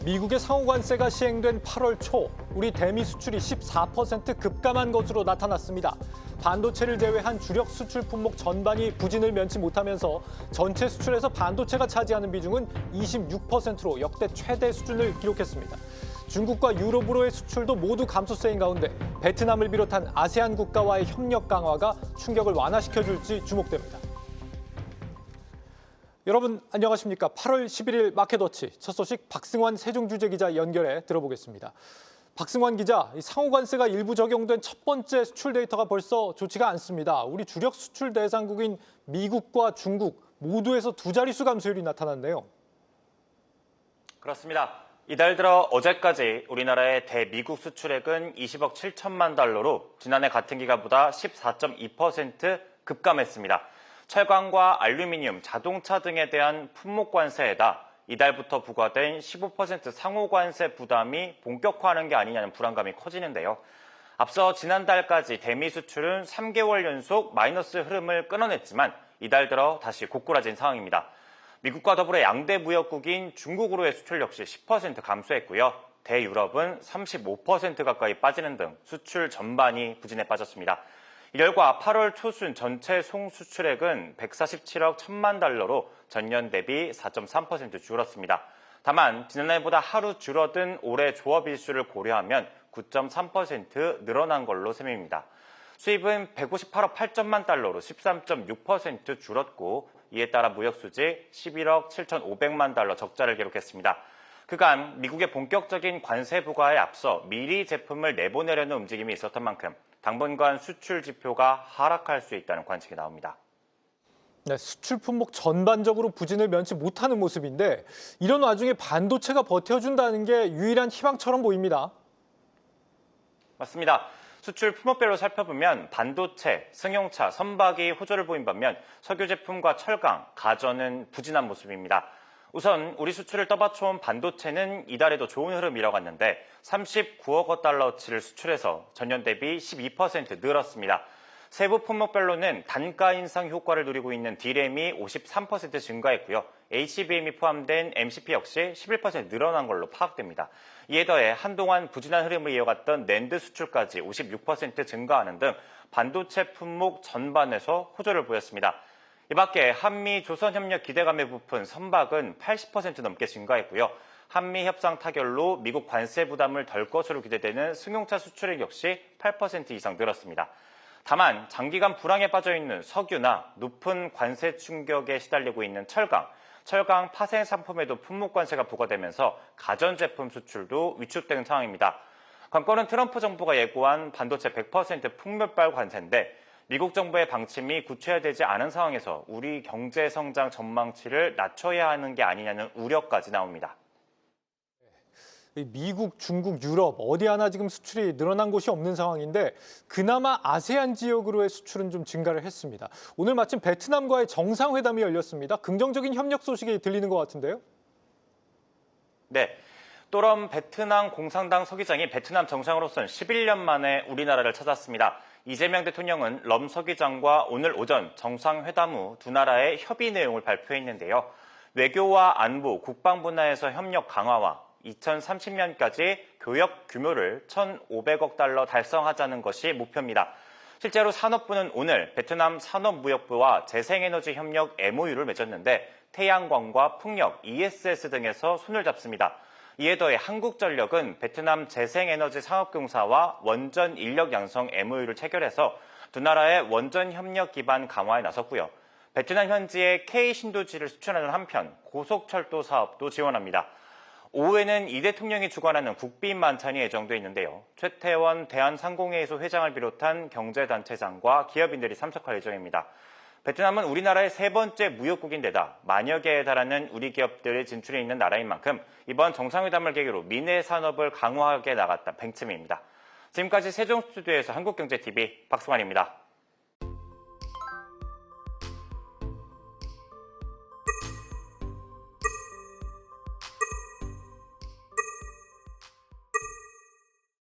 미국의 상호관세가 시행된 8월 초 우리 대미 수출이 14% 급감한 것으로 나타났습니다. 반도체를 제외한 주력 수출 품목 전반이 부진을 면치 못하면서 전체 수출에서 반도체가 차지하는 비중은 26%로 역대 최대 수준을 기록했습니다. 중국과 유럽으로의 수출도 모두 감소세인 가운데 베트남을 비롯한 아세안 국가와의 협력 강화가 충격을 완화시켜줄지 주목됩니다. 여러분 안녕하십니까. 8월 11일 마켓워치 첫 소식 박승환 세종주재기자 연결해 들어보겠습니다. 박승환 기자, 상호관세가 일부 적용된 첫 번째 수출 데이터가 벌써 좋지가 않습니다. 우리 주력 수출 대상국인 미국과 중국 모두에서 두 자릿수 감소율이 나타났네요. 그렇습니다. 이달 들어 어제까지 우리나라의 대미국 수출액은 20억 7천만 달러로 지난해 같은 기간보다 14.2% 급감했습니다. 철강과 알루미늄, 자동차 등에 대한 품목관세에다 이달부터 부과된 15% 상호관세 부담이 본격화하는 게 아니냐는 불안감이 커지는데요. 앞서 지난달까지 대미 수출은 3개월 연속 마이너스 흐름을 끊어냈지만 이달 들어 다시 고꾸라진 상황입니다. 미국과 더불어 양대 무역국인 중국으로의 수출 역시 10% 감소했고요. 대유럽은 35% 가까이 빠지는 등 수출 전반이 부진에 빠졌습니다. 이 결과 8월 초순 전체 송수출액은 147억 1천만 달러로 전년 대비 4.3% 줄었습니다. 다만 지난해보다 하루 줄어든 올해 조업 일수를 고려하면 9.3% 늘어난 걸로 셈입니다. 수입은 158억 8천만 달러로 13.6% 줄었고 이에 따라 무역수지 11억 7,500만 달러 적자를 기록했습니다. 그간 미국의 본격적인 관세 부과에 앞서 미리 제품을 내보내려는 움직임이 있었던 만큼 당분간 수출 지표가 하락할 수 있다는 관측이 나옵니다. 네, 수출 품목 전반적으로 부진을 면치 못하는 모습인데 이런 와중에 반도체가 버텨준다는 게 유일한 희망처럼 보입니다. 맞습니다. 수출 품목별로 살펴보면 반도체, 승용차, 선박이 호조를 보인 반면 석유 제품과 철강, 가전은 부진한 모습입니다. 우선 우리 수출을 떠받쳐온 반도체는 이달에도 좋은 흐름 이어갔는데 39억 달러어치를 수출해서 전년 대비 12% 늘었습니다. 세부 품목별로는 단가 인상 효과를 누리고 있는 D램이 53% 증가했고요. HBM이 포함된 MCP 역시 11% 늘어난 걸로 파악됩니다. 이에 더해 한동안 부진한 흐름을 이어갔던 낸드 수출까지 56% 증가하는 등 반도체 품목 전반에서 호조를 보였습니다. 이 밖에 한미 조선협력 기대감에 부푼 선박은 80% 넘게 증가했고요. 한미 협상 타결로 미국 관세 부담을 덜 것으로 기대되는 승용차 수출액 역시 8% 이상 늘었습니다. 다만 장기간 불황에 빠져있는 석유나 높은 관세 충격에 시달리고 있는 철강 파생 상품에도 품목 관세가 부과되면서 가전제품 수출도 위축된 상황입니다. 관건은 트럼프 정부가 예고한 반도체 100% 풍물발 관세인데 미국 정부의 방침이 구체화되지 않은 상황에서 우리 경제 성장 전망치를 낮춰야 하는 게 아니냐는 우려까지 나옵니다. 미국, 중국, 유럽 어디 하나 지금 수출이 늘어난 곳이 없는 상황인데 그나마 아세안 지역으로의 수출은 좀 증가를 했습니다. 오늘 마침 베트남과의 정상회담이 열렸습니다. 긍정적인 협력 소식이 들리는 것 같은데요? 네. 또럼 베트남 공산당 서기장이 베트남 정상으로선 11년 만에 우리나라를 찾았습니다. 이재명 대통령은 럼 서기장과 오늘 오전 정상회담 후 두 나라의 협의 내용을 발표했는데요. 외교와 안보, 국방 분야에서 협력 강화와 2030년까지 교역 규모를 1,500억 달러 달성하자는 것이 목표입니다. 실제로 산업부는 오늘 베트남 산업무역부와 재생에너지 협력 MOU를 맺었는데 태양광과 풍력, ESS 등에서 손을 잡습니다. 이에 더해 한국전력은 베트남 재생에너지 산업공사와 원전 인력 양성 MOU를 체결해서 두 나라의 원전 협력 기반 강화에 나섰고요. 베트남 현지에 K신도지를 수출하는 한편 고속철도 사업도 지원합니다. 오후에는 이 대통령이 주관하는 국빈 만찬이 예정돼 있는데요. 최태원 대한상공회의소 회장을 비롯한 경제단체장과 기업인들이 참석할 예정입니다. 베트남은 우리나라의 세 번째 무역국인데다 만여 개에 달하는 우리 기업들의 진출이 있는 나라인 만큼 이번 정상회담을 계기로 미내 산업을 강화하게 나갔다 팽침입니다. 지금까지 세종 스튜디오에서 한국경제TV 박승환입니다.